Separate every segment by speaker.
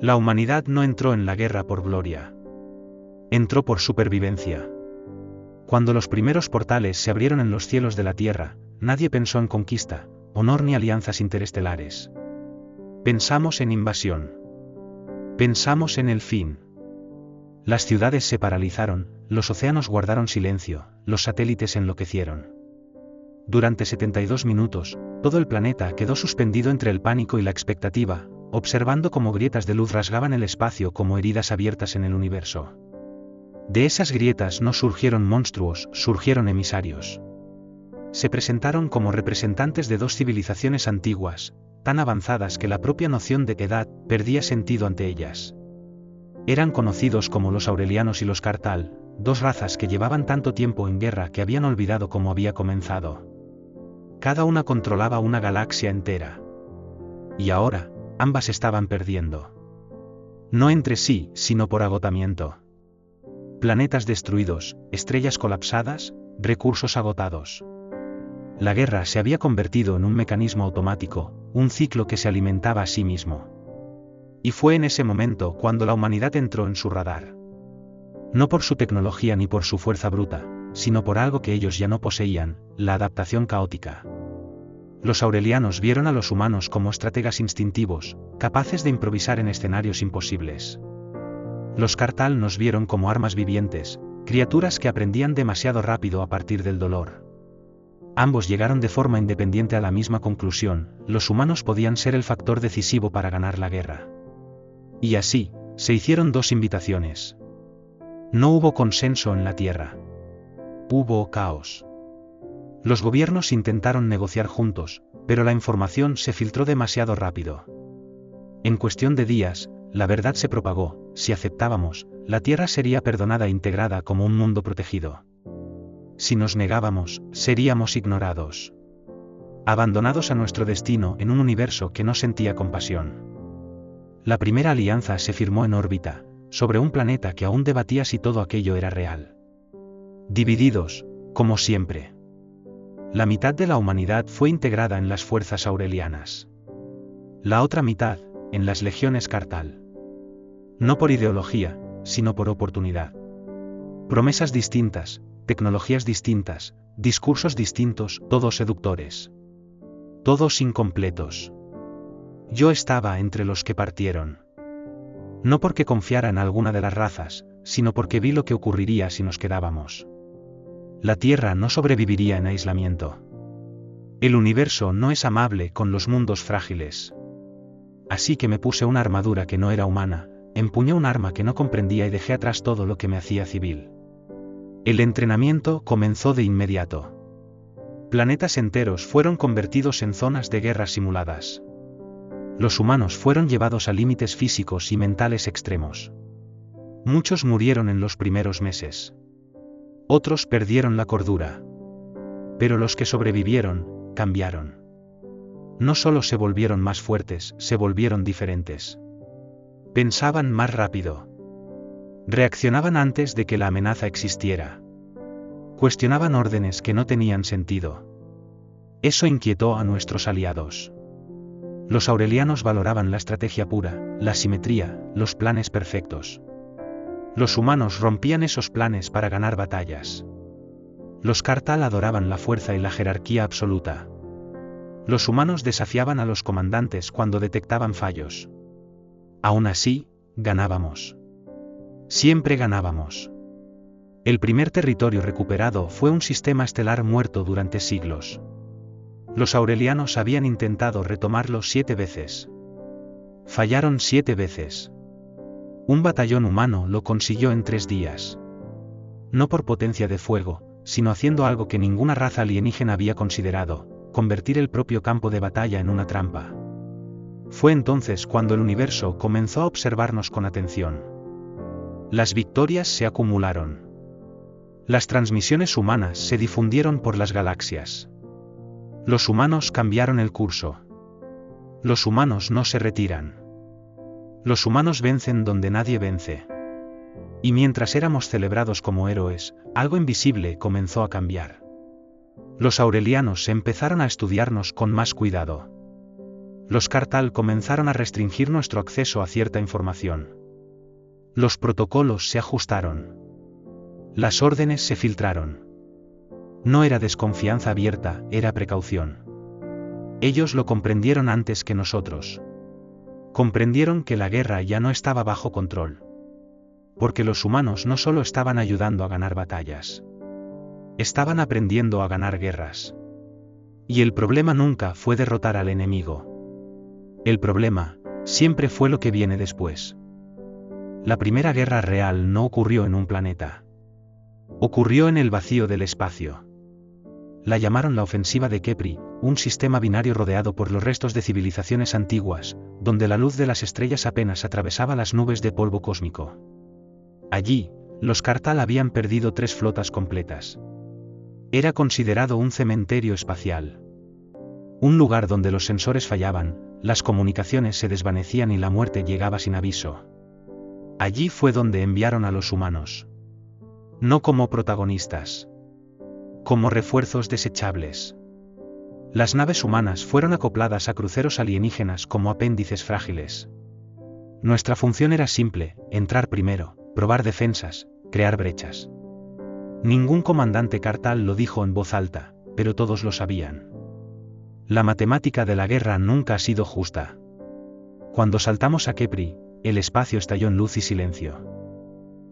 Speaker 1: La humanidad no entró en la guerra por gloria. Entró por supervivencia. Cuando los primeros portales se abrieron en los cielos de la Tierra, nadie pensó en conquista, honor ni alianzas interestelares. Pensamos en invasión. Pensamos en el fin. Las ciudades se paralizaron, los océanos guardaron silencio, los satélites enloquecieron. Durante 72 minutos, todo el planeta quedó suspendido entre el pánico y la expectativa, observando cómo grietas de luz rasgaban el espacio como heridas abiertas en el universo. De esas grietas no surgieron monstruos, surgieron emisarios. Se presentaron como representantes de dos civilizaciones antiguas, tan avanzadas que la propia noción de edad perdía sentido ante ellas. Eran conocidos como los Aurelianos y los Kartal, dos razas que llevaban tanto tiempo en guerra que habían olvidado cómo había comenzado. Cada una controlaba una galaxia entera. Y ahora, ambas estaban perdiendo. No entre sí, sino por agotamiento. Planetas destruidos, estrellas colapsadas, recursos agotados. La guerra se había convertido en un mecanismo automático, un ciclo que se alimentaba a sí mismo. Y fue en ese momento cuando la humanidad entró en su radar. No por su tecnología ni por su fuerza bruta, sino por algo que ellos ya no poseían, la adaptación caótica. Los aurelianos vieron a los humanos como estrategas instintivos, capaces de improvisar en escenarios imposibles. Los Kartal nos vieron como armas vivientes, criaturas que aprendían demasiado rápido a partir del dolor. Ambos llegaron de forma independiente a la misma conclusión: los humanos podían ser el factor decisivo para ganar la guerra. Y así, se hicieron dos invitaciones. No hubo consenso en la Tierra. Hubo caos. Los gobiernos intentaron negociar juntos, pero la información se filtró demasiado rápido. En cuestión de días, la verdad se propagó: si aceptábamos, la Tierra sería perdonada e integrada como un mundo protegido. Si nos negábamos, seríamos ignorados. Abandonados a nuestro destino en un universo que no sentía compasión. La primera alianza se firmó en órbita, sobre un planeta que aún debatía si todo aquello era real. Divididos, como siempre. La mitad de la humanidad fue integrada en las fuerzas aurelianas. La otra mitad, en las legiones Kartal. No por ideología, sino por oportunidad. Promesas distintas, tecnologías distintas, discursos distintos, todos seductores. Todos incompletos. Yo estaba entre los que partieron. No porque confiara en alguna de las razas, sino porque vi lo que ocurriría si nos quedábamos. La Tierra no sobreviviría en aislamiento. El universo no es amable con los mundos frágiles. Así que me puse una armadura que no era humana, empuñé un arma que no comprendía y dejé atrás todo lo que me hacía civil. El entrenamiento comenzó de inmediato. Planetas enteros fueron convertidos en zonas de guerra simuladas. Los humanos fueron llevados a límites físicos y mentales extremos. Muchos murieron en los primeros meses. Otros perdieron la cordura. Pero los que sobrevivieron, cambiaron. No solo se volvieron más fuertes, se volvieron diferentes. Pensaban más rápido. Reaccionaban antes de que la amenaza existiera. Cuestionaban órdenes que no tenían sentido. Eso inquietó a nuestros aliados. Los aurelianos valoraban la estrategia pura, la simetría, los planes perfectos. Los humanos rompían esos planes para ganar batallas. Los Kartal adoraban la fuerza y la jerarquía absoluta. Los humanos desafiaban a los comandantes cuando detectaban fallos. Aún así, ganábamos. Siempre ganábamos. El primer territorio recuperado fue un sistema estelar muerto durante siglos. Los aurelianos habían intentado retomarlo 7 veces. Fallaron 7 veces. Un batallón humano lo consiguió en 3 días. No por potencia de fuego, sino haciendo algo que ninguna raza alienígena había considerado: convertir el propio campo de batalla en una trampa. Fue entonces cuando el universo comenzó a observarnos con atención. Las victorias se acumularon. Las transmisiones humanas se difundieron por las galaxias. Los humanos cambiaron el curso. Los humanos no se retiran. Los humanos vencen donde nadie vence. Y mientras éramos celebrados como héroes, algo invisible comenzó a cambiar. Los aurelianos empezaron a estudiarnos con más cuidado. Los Kartal comenzaron a restringir nuestro acceso a cierta información. Los protocolos se ajustaron. Las órdenes se filtraron. No era desconfianza abierta, era precaución. Ellos lo comprendieron antes que nosotros. Comprendieron que la guerra ya no estaba bajo control. Porque los humanos no solo estaban ayudando a ganar batallas. Estaban aprendiendo a ganar guerras. Y el problema nunca fue derrotar al enemigo. El problema, siempre fue lo que viene después. La primera guerra real no ocurrió en un planeta. Ocurrió en el vacío del espacio. La llamaron la ofensiva de Kepri, un sistema binario rodeado por los restos de civilizaciones antiguas, donde la luz de las estrellas apenas atravesaba las nubes de polvo cósmico. Allí, los Kartal habían perdido 3 flotas completas. Era considerado un cementerio espacial. Un lugar donde los sensores fallaban, las comunicaciones se desvanecían y la muerte llegaba sin aviso. Allí fue donde enviaron a los humanos. No como protagonistas. Como refuerzos desechables. Las naves humanas fueron acopladas a cruceros alienígenas como apéndices frágiles. Nuestra función era simple: entrar primero, probar defensas, crear brechas. Ningún comandante Kartal lo dijo en voz alta, pero todos lo sabían. La matemática de la guerra nunca ha sido justa. Cuando saltamos a Kepri, el espacio estalló en luz y silencio.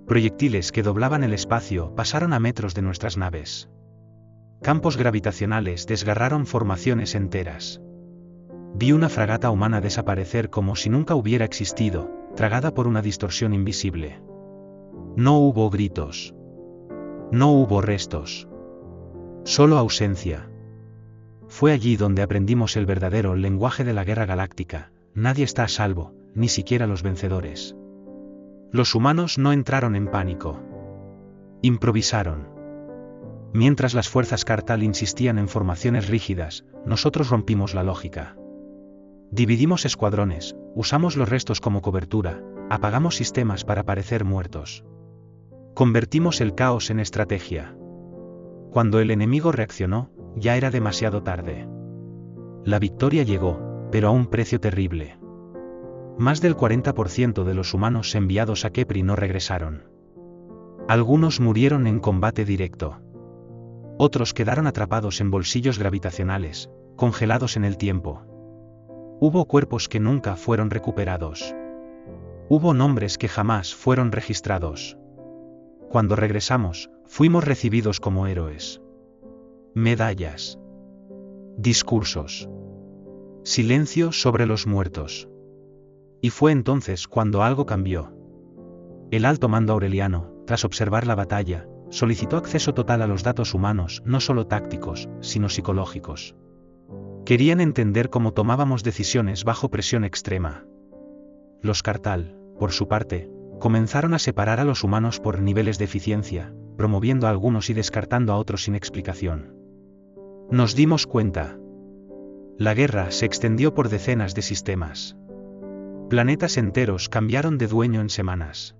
Speaker 1: Proyectiles que doblaban el espacio pasaron a metros de nuestras naves. Campos gravitacionales desgarraron formaciones enteras. Vi una fragata humana desaparecer como si nunca hubiera existido, tragada por una distorsión invisible. No hubo gritos. No hubo restos. Solo ausencia. Fue allí donde aprendimos el verdadero lenguaje de la guerra galáctica: nadie está a salvo, ni siquiera los vencedores. Los humanos no entraron en pánico. Improvisaron. Mientras las fuerzas Kartal insistían en formaciones rígidas, nosotros rompimos la lógica. Dividimos escuadrones, usamos los restos como cobertura, apagamos sistemas para parecer muertos. Convertimos el caos en estrategia. Cuando el enemigo reaccionó, ya era demasiado tarde. La victoria llegó, pero a un precio terrible. Más del 40% de los humanos enviados a Kepri no regresaron. Algunos murieron en combate directo. Otros quedaron atrapados en bolsillos gravitacionales, congelados en el tiempo. Hubo cuerpos que nunca fueron recuperados. Hubo nombres que jamás fueron registrados. Cuando regresamos, fuimos recibidos como héroes. Medallas. Discursos. Silencio sobre los muertos. Y fue entonces cuando algo cambió. El alto mando aureliano, tras observar la batalla, solicitó acceso total a los datos humanos, no solo tácticos, sino psicológicos. Querían entender cómo tomábamos decisiones bajo presión extrema. Los Kartal, por su parte, comenzaron a separar a los humanos por niveles de eficiencia, promoviendo a algunos y descartando a otros sin explicación. Nos dimos cuenta. La guerra se extendió por decenas de sistemas. Planetas enteros cambiaron de dueño en semanas.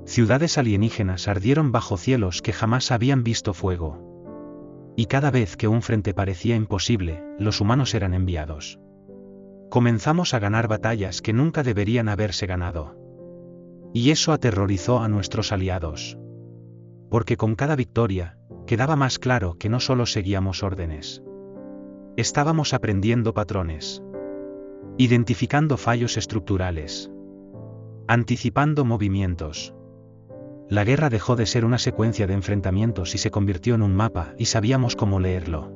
Speaker 1: Ciudades alienígenas ardieron bajo cielos que jamás habían visto fuego. Y cada vez que un frente parecía imposible, los humanos eran enviados. Comenzamos a ganar batallas que nunca deberían haberse ganado. Y eso aterrorizó a nuestros aliados. Porque con cada victoria, quedaba más claro que no solo seguíamos órdenes. Estábamos aprendiendo patrones. Identificando fallos estructurales. Anticipando movimientos. La guerra dejó de ser una secuencia de enfrentamientos y se convirtió en un mapa, y sabíamos cómo leerlo.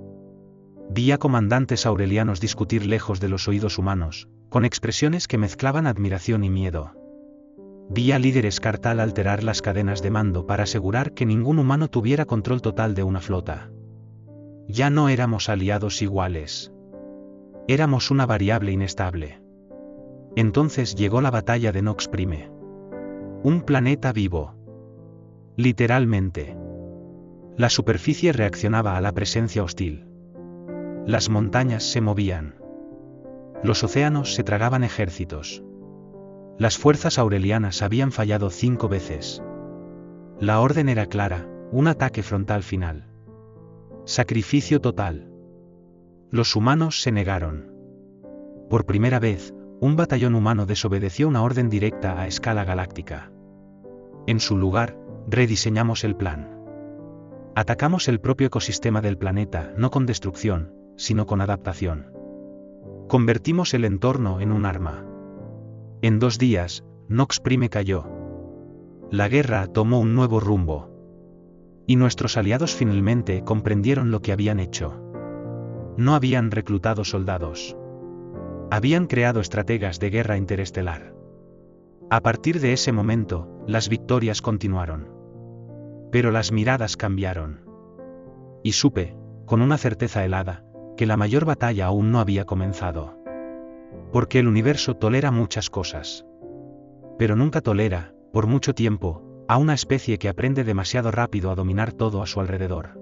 Speaker 1: Vi a comandantes aurelianos discutir lejos de los oídos humanos, con expresiones que mezclaban admiración y miedo. Vi a líderes Kartal alterar las cadenas de mando para asegurar que ningún humano tuviera control total de una flota. Ya no éramos aliados iguales. Éramos una variable inestable. Entonces llegó la batalla de Nox Prime. Un planeta vivo. Literalmente. La superficie reaccionaba a la presencia hostil. Las montañas se movían. Los océanos se tragaban ejércitos. Las fuerzas aurelianas habían fallado 5 veces. La orden era clara: un ataque frontal final. Sacrificio total. Los humanos se negaron. Por primera vez, un batallón humano desobedeció una orden directa a escala galáctica. En su lugar, rediseñamos el plan. Atacamos el propio ecosistema del planeta, no con destrucción, sino con adaptación. Convertimos el entorno en un arma. En 2 días, Nox Prime cayó. La guerra tomó un nuevo rumbo. Y nuestros aliados finalmente comprendieron lo que habían hecho. No habían reclutado soldados. Habían creado estrategas de guerra interestelar. A partir de ese momento, las victorias continuaron. Pero las miradas cambiaron. Y supe, con una certeza helada, que la mayor batalla aún no había comenzado. Porque el universo tolera muchas cosas. Pero nunca tolera, por mucho tiempo, a una especie que aprende demasiado rápido a dominar todo a su alrededor.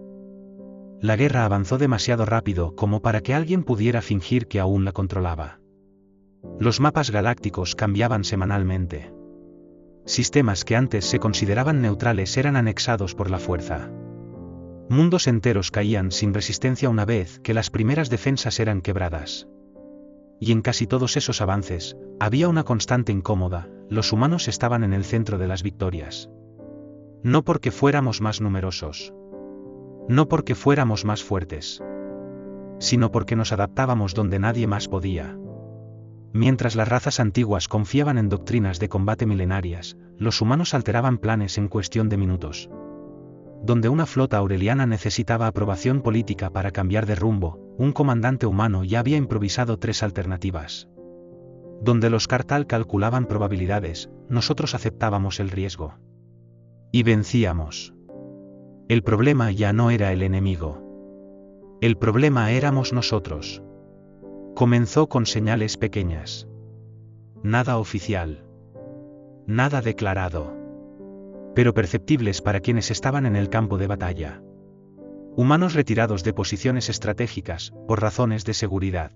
Speaker 1: La guerra avanzó demasiado rápido como para que alguien pudiera fingir que aún la controlaba. Los mapas galácticos cambiaban semanalmente. Sistemas que antes se consideraban neutrales eran anexados por la fuerza. Mundos enteros caían sin resistencia una vez que las primeras defensas eran quebradas. Y en casi todos esos avances, había una constante incómoda: los humanos estaban en el centro de las victorias. No porque fuéramos más numerosos. No porque fuéramos más fuertes. Sino porque nos adaptábamos donde nadie más podía. Mientras las razas antiguas confiaban en doctrinas de combate milenarias, los humanos alteraban planes en cuestión de minutos. Donde una flota aureliana necesitaba aprobación política para cambiar de rumbo, un comandante humano ya había improvisado 3 alternativas. Donde los Cartal calculaban probabilidades, nosotros aceptábamos el riesgo. Y vencíamos. El problema ya no era el enemigo. El problema éramos nosotros. Comenzó con señales pequeñas. Nada oficial. Nada declarado. Pero perceptibles para quienes estaban en el campo de batalla. Humanos retirados de posiciones estratégicas, por razones de seguridad.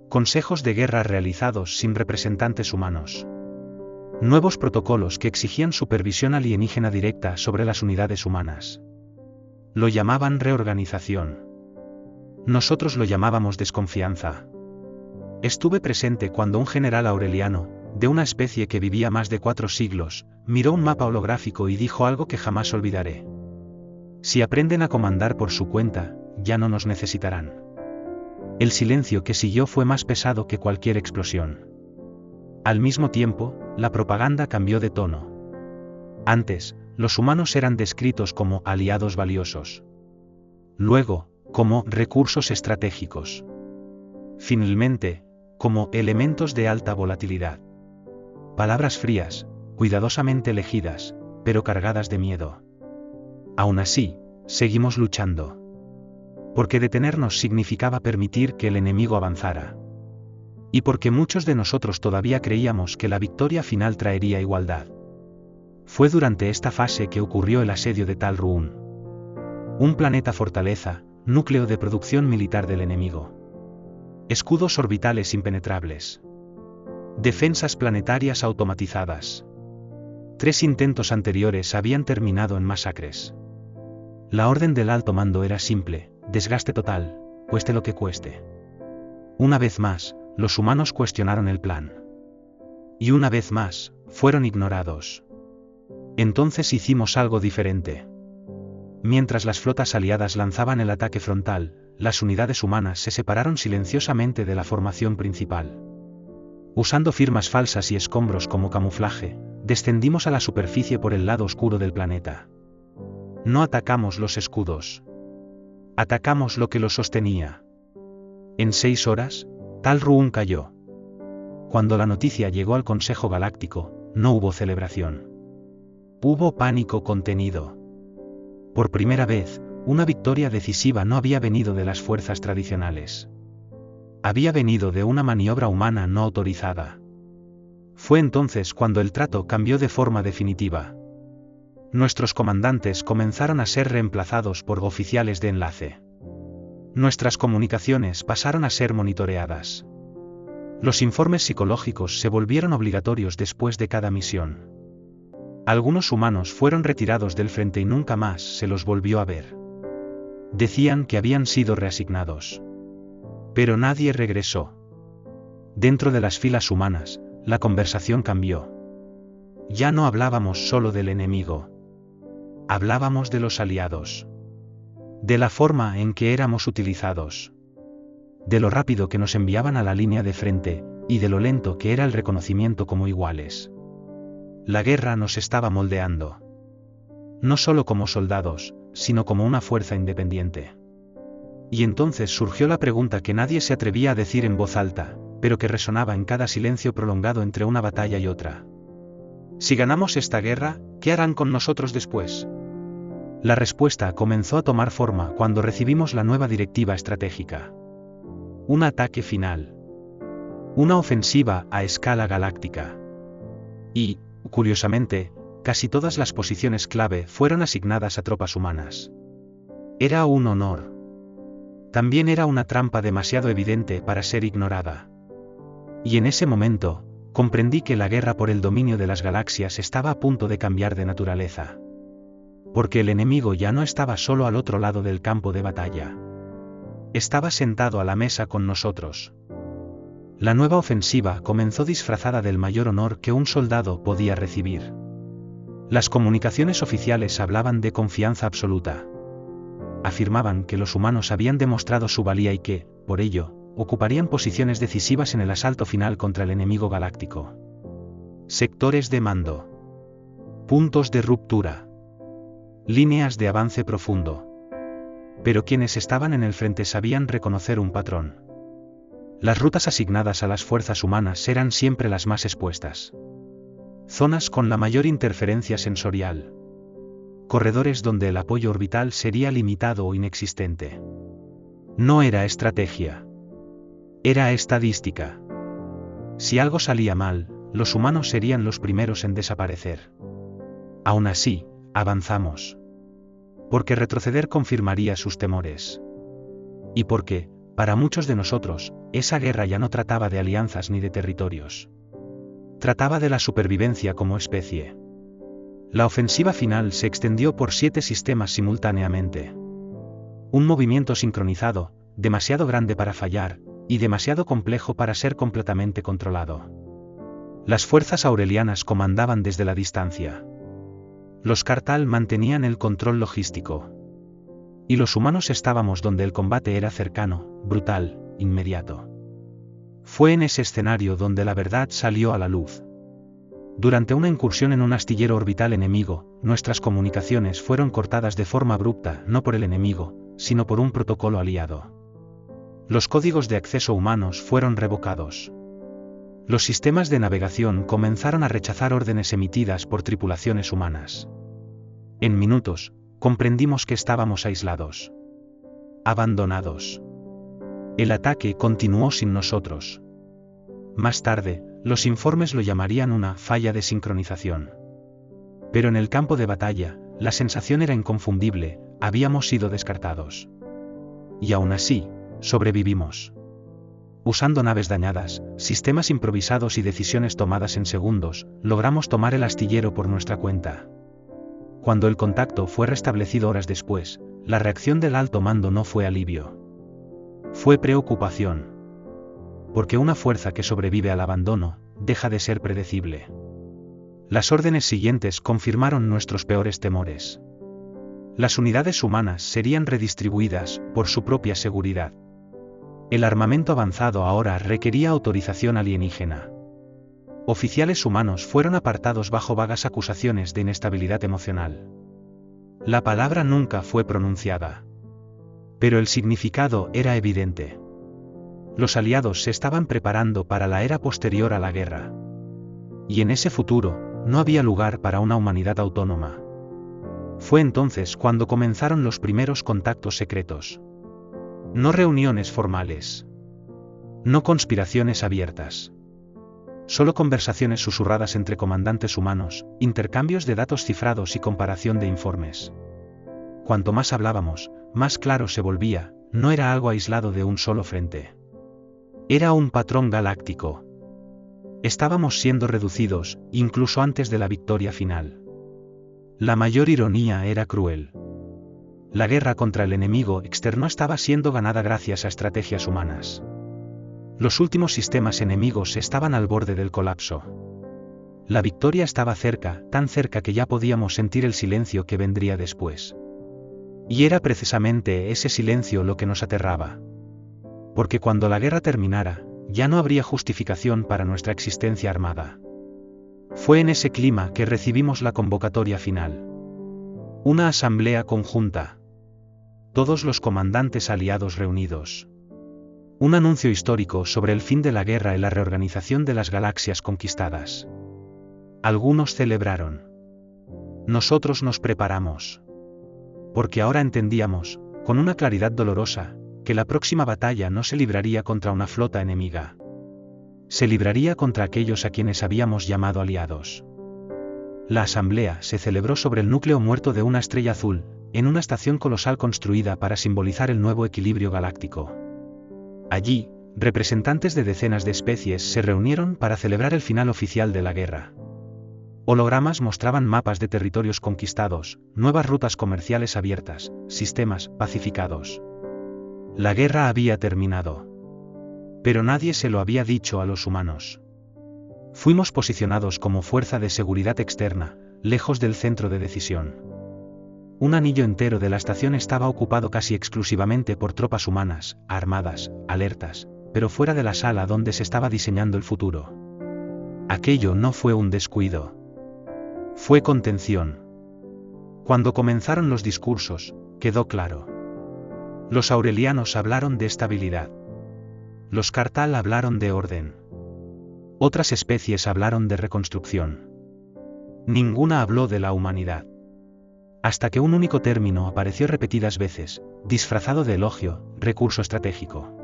Speaker 1: Consejos de guerra realizados sin representantes humanos. Nuevos protocolos que exigían supervisión alienígena directa sobre las unidades humanas. Lo llamaban reorganización. Nosotros lo llamábamos desconfianza. Estuve presente cuando un general aureliano, de una especie que vivía más de 4 siglos, miró un mapa holográfico y dijo algo que jamás olvidaré. Si aprenden a comandar por su cuenta, ya no nos necesitarán. El silencio que siguió fue más pesado que cualquier explosión. Al mismo tiempo, la propaganda cambió de tono. Antes, los humanos eran descritos como aliados valiosos. Luego, como recursos estratégicos. Finalmente, como elementos de alta volatilidad. Palabras frías, cuidadosamente elegidas, pero cargadas de miedo. Aún así, seguimos luchando. Porque detenernos significaba permitir que el enemigo avanzara. Y porque muchos de nosotros todavía creíamos que la victoria final traería igualdad. Fue durante esta fase que ocurrió el asedio de Tal Ruun. Un planeta fortaleza, núcleo de producción militar del enemigo. Escudos orbitales impenetrables. Defensas planetarias automatizadas. 3 intentos anteriores habían terminado en masacres. La orden del alto mando era simple: desgaste total, cueste lo que cueste. Una vez más, los humanos cuestionaron el plan. Y una vez más, fueron ignorados. Entonces hicimos algo diferente. Mientras las flotas aliadas lanzaban el ataque frontal, las unidades humanas se separaron silenciosamente de la formación principal. Usando firmas falsas y escombros como camuflaje, descendimos a la superficie por el lado oscuro del planeta. No atacamos los escudos. Atacamos lo que los sostenía. En 6 horas, Tal Ruun cayó. Cuando la noticia llegó al Consejo Galáctico, no hubo celebración. Hubo pánico contenido. Por primera vez, una victoria decisiva no había venido de las fuerzas tradicionales. Había venido de una maniobra humana no autorizada. Fue entonces cuando el trato cambió de forma definitiva. Nuestros comandantes comenzaron a ser reemplazados por oficiales de enlace. Nuestras comunicaciones pasaron a ser monitoreadas. Los informes psicológicos se volvieron obligatorios después de cada misión. Algunos humanos fueron retirados del frente y nunca más se los volvió a ver. Decían que habían sido reasignados. Pero nadie regresó. Dentro de las filas humanas, la conversación cambió. Ya no hablábamos solo del enemigo. Hablábamos de los aliados. De la forma en que éramos utilizados. De lo rápido que nos enviaban a la línea de frente, y de lo lento que era el reconocimiento como iguales. La guerra nos estaba moldeando. No solo como soldados, sino como una fuerza independiente. Y entonces surgió la pregunta que nadie se atrevía a decir en voz alta, pero que resonaba en cada silencio prolongado entre una batalla y otra. Si ganamos esta guerra, ¿qué harán con nosotros después? La respuesta comenzó a tomar forma cuando recibimos la nueva directiva estratégica. Un ataque final. Una ofensiva a escala galáctica. Y, curiosamente, casi todas las posiciones clave fueron asignadas a tropas humanas. Era un honor. También era una trampa demasiado evidente para ser ignorada. Y en ese momento, comprendí que la guerra por el dominio de las galaxias estaba a punto de cambiar de naturaleza. Porque el enemigo ya no estaba solo al otro lado del campo de batalla. Estaba sentado a la mesa con nosotros. La nueva ofensiva comenzó disfrazada del mayor honor que un soldado podía recibir. Las comunicaciones oficiales hablaban de confianza absoluta. Afirmaban que los humanos habían demostrado su valía y que, por ello, ocuparían posiciones decisivas en el asalto final contra el enemigo galáctico. Sectores de mando. Puntos de ruptura. Líneas de avance profundo. Pero quienes estaban en el frente sabían reconocer un patrón. Las rutas asignadas a las fuerzas humanas eran siempre las más expuestas. Zonas con la mayor interferencia sensorial. Corredores donde el apoyo orbital sería limitado o inexistente. No era estrategia. Era estadística. Si algo salía mal, los humanos serían los primeros en desaparecer. Aún así, avanzamos. Porque retroceder confirmaría sus temores. Y porque, para muchos de nosotros, esa guerra ya no trataba de alianzas ni de territorios. Trataba de la supervivencia como especie. La ofensiva final se extendió por 7 sistemas simultáneamente. Un movimiento sincronizado, demasiado grande para fallar, y demasiado complejo para ser completamente controlado. Las fuerzas aurelianas comandaban desde la distancia. Los Cartal mantenían el control logístico. Y los humanos estábamos donde el combate era cercano, brutal, inmediato. Fue en ese escenario donde la verdad salió a la luz. Durante una incursión en un astillero orbital enemigo, nuestras comunicaciones fueron cortadas de forma abrupta, no por el enemigo, sino por un protocolo aliado. Los códigos de acceso humanos fueron revocados. Los sistemas de navegación comenzaron a rechazar órdenes emitidas por tripulaciones humanas. En minutos, comprendimos que estábamos aislados. Abandonados. El ataque continuó sin nosotros. Más tarde, los informes lo llamarían una falla de sincronización. Pero en el campo de batalla, la sensación era inconfundible, habíamos sido descartados. Y aún así, sobrevivimos. Usando naves dañadas, sistemas improvisados y decisiones tomadas en segundos, logramos tomar el astillero por nuestra cuenta. Cuando el contacto fue restablecido horas después, la reacción del alto mando no fue alivio. Fue preocupación. Porque una fuerza que sobrevive al abandono, deja de ser predecible. Las órdenes siguientes confirmaron nuestros peores temores. Las unidades humanas serían redistribuidas, por su propia seguridad. El armamento avanzado ahora requería autorización alienígena. Oficiales humanos fueron apartados bajo vagas acusaciones de inestabilidad emocional. La palabra nunca fue pronunciada. Pero el significado era evidente. Los aliados se estaban preparando para la era posterior a la guerra. Y en ese futuro, no había lugar para una humanidad autónoma. Fue entonces cuando comenzaron los primeros contactos secretos. No reuniones formales. No conspiraciones abiertas. Solo conversaciones susurradas entre comandantes humanos, intercambios de datos cifrados y comparación de informes. Cuanto más hablábamos, más claro se volvía, no era algo aislado de un solo frente. Era un patrón galáctico. Estábamos siendo reducidos, incluso antes de la victoria final. La mayor ironía era cruel. La guerra contra el enemigo externo estaba siendo ganada gracias a estrategias humanas. Los últimos sistemas enemigos estaban al borde del colapso. La victoria estaba cerca, tan cerca que ya podíamos sentir el silencio que vendría después. Y era precisamente ese silencio lo que nos aterraba. Porque cuando la guerra terminara, ya no habría justificación para nuestra existencia armada. Fue en ese clima que recibimos la convocatoria final. Una asamblea conjunta. Todos los comandantes aliados reunidos. Un anuncio histórico sobre el fin de la guerra y la reorganización de las galaxias conquistadas. Algunos celebraron. Nosotros nos preparamos. Porque ahora entendíamos, con una claridad dolorosa, que la próxima batalla no se libraría contra una flota enemiga. Se libraría contra aquellos a quienes habíamos llamado aliados. La asamblea se celebró sobre el núcleo muerto de una estrella azul, en una estación colosal construida para simbolizar el nuevo equilibrio galáctico. Allí, representantes de decenas de especies se reunieron para celebrar el final oficial de la guerra. Hologramas mostraban mapas de territorios conquistados, nuevas rutas comerciales abiertas, sistemas pacificados. La guerra había terminado. Pero nadie se lo había dicho a los humanos. Fuimos posicionados como fuerza de seguridad externa, lejos del centro de decisión. Un anillo entero de la estación estaba ocupado casi exclusivamente por tropas humanas, armadas, alertas, pero fuera de la sala donde se estaba diseñando el futuro. Aquello no fue un descuido. Fue contención. Cuando comenzaron los discursos, quedó claro. Los aurelianos hablaron de estabilidad. Los Cartal hablaron de orden. Otras especies hablaron de reconstrucción. Ninguna habló de la humanidad. Hasta que un único término apareció repetidas veces, disfrazado de elogio, recurso estratégico.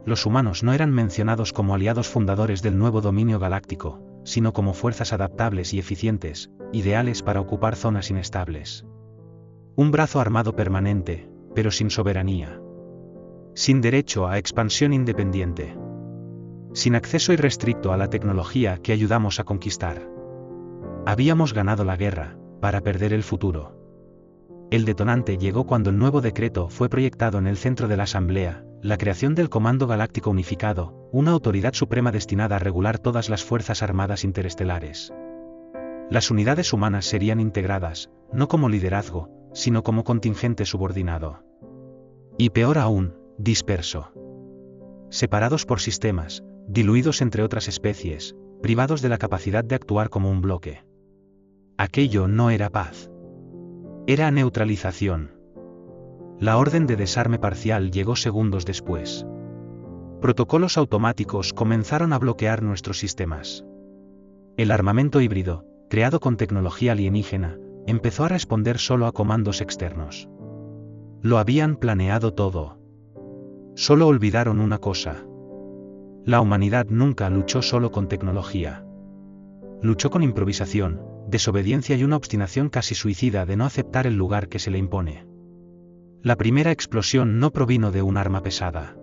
Speaker 1: Los humanos no eran mencionados como aliados fundadores del nuevo dominio galáctico, sino como fuerzas adaptables y eficientes, ideales para ocupar zonas inestables. Un brazo armado permanente, pero sin soberanía. Sin derecho a expansión independiente. Sin acceso irrestricto a la tecnología que ayudamos a conquistar. Habíamos ganado la guerra, para perder el futuro. El detonante llegó cuando el nuevo decreto fue proyectado en el centro de la Asamblea, la creación del Comando Galáctico Unificado, una autoridad suprema destinada a regular todas las fuerzas armadas interestelares. Las unidades humanas serían integradas, no como liderazgo, sino como contingente subordinado. Y peor aún, disperso. Separados por sistemas, diluidos entre otras especies, privados de la capacidad de actuar como un bloque. Aquello no era paz. Era neutralización. La orden de desarme parcial llegó segundos después. Protocolos automáticos comenzaron a bloquear nuestros sistemas. El armamento híbrido, creado con tecnología alienígena, empezó a responder solo a comandos externos. Lo habían planeado todo. Solo olvidaron una cosa. La humanidad nunca luchó solo con tecnología. Luchó con improvisación, desobediencia y una obstinación casi suicida de no aceptar el lugar que se le impone. La primera explosión no provino de un arma pesada.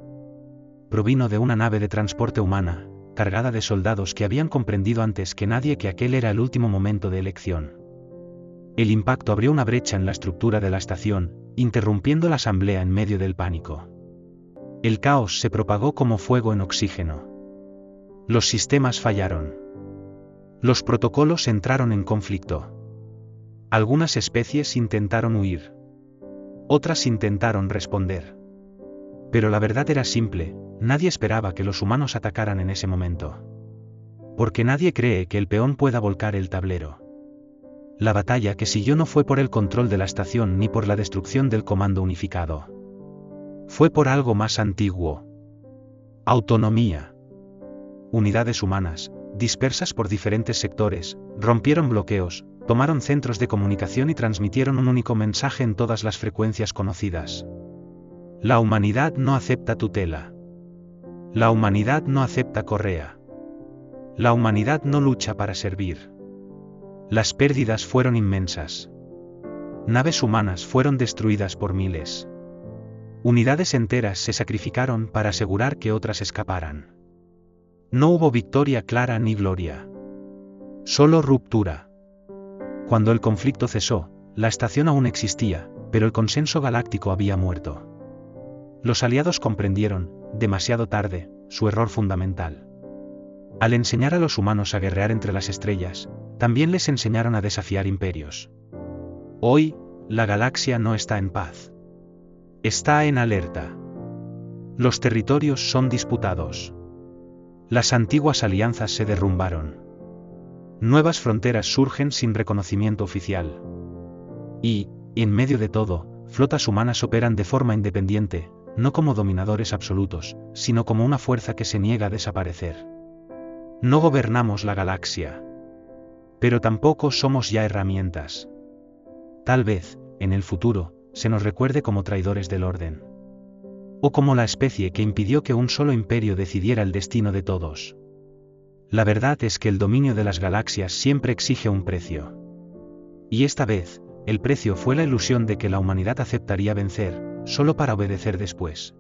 Speaker 1: Provino de una nave de transporte humana, cargada de soldados que habían comprendido antes que nadie que aquel era el último momento de elección. El impacto abrió una brecha en la estructura de la estación, interrumpiendo la asamblea en medio del pánico. El caos se propagó como fuego en oxígeno. Los sistemas fallaron. Los protocolos entraron en conflicto. Algunas especies intentaron huir. Otras intentaron responder. Pero la verdad era simple, nadie esperaba que los humanos atacaran en ese momento. Porque nadie cree que el peón pueda volcar el tablero. La batalla que siguió no fue por el control de la estación ni por la destrucción del comando unificado. Fue por algo más antiguo. Autonomía. Unidades humanas, dispersas por diferentes sectores, rompieron bloqueos, tomaron centros de comunicación y transmitieron un único mensaje en todas las frecuencias conocidas. La humanidad no acepta tutela. La humanidad no acepta correa. La humanidad no lucha para servir. Las pérdidas fueron inmensas. Naves humanas fueron destruidas por miles. Unidades enteras se sacrificaron para asegurar que otras escaparan. No hubo victoria clara ni gloria. Solo ruptura. Cuando el conflicto cesó, la estación aún existía, pero el consenso galáctico había muerto. Los aliados comprendieron, demasiado tarde, su error fundamental. Al enseñar a los humanos a guerrear entre las estrellas, también les enseñaron a desafiar imperios. Hoy, la galaxia no está en paz. Está en alerta. Los territorios son disputados. Las antiguas alianzas se derrumbaron. Nuevas fronteras surgen sin reconocimiento oficial. Y, en medio de todo, flotas humanas operan de forma independiente, no como dominadores absolutos, sino como una fuerza que se niega a desaparecer. No gobernamos la galaxia. Pero tampoco somos ya herramientas. Tal vez, en el futuro, se nos recuerde como traidores del orden. O como la especie que impidió que un solo imperio decidiera el destino de todos. La verdad es que el dominio de las galaxias siempre exige un precio. Y esta vez, el precio fue la ilusión de que la humanidad aceptaría vencer, solo para obedecer después.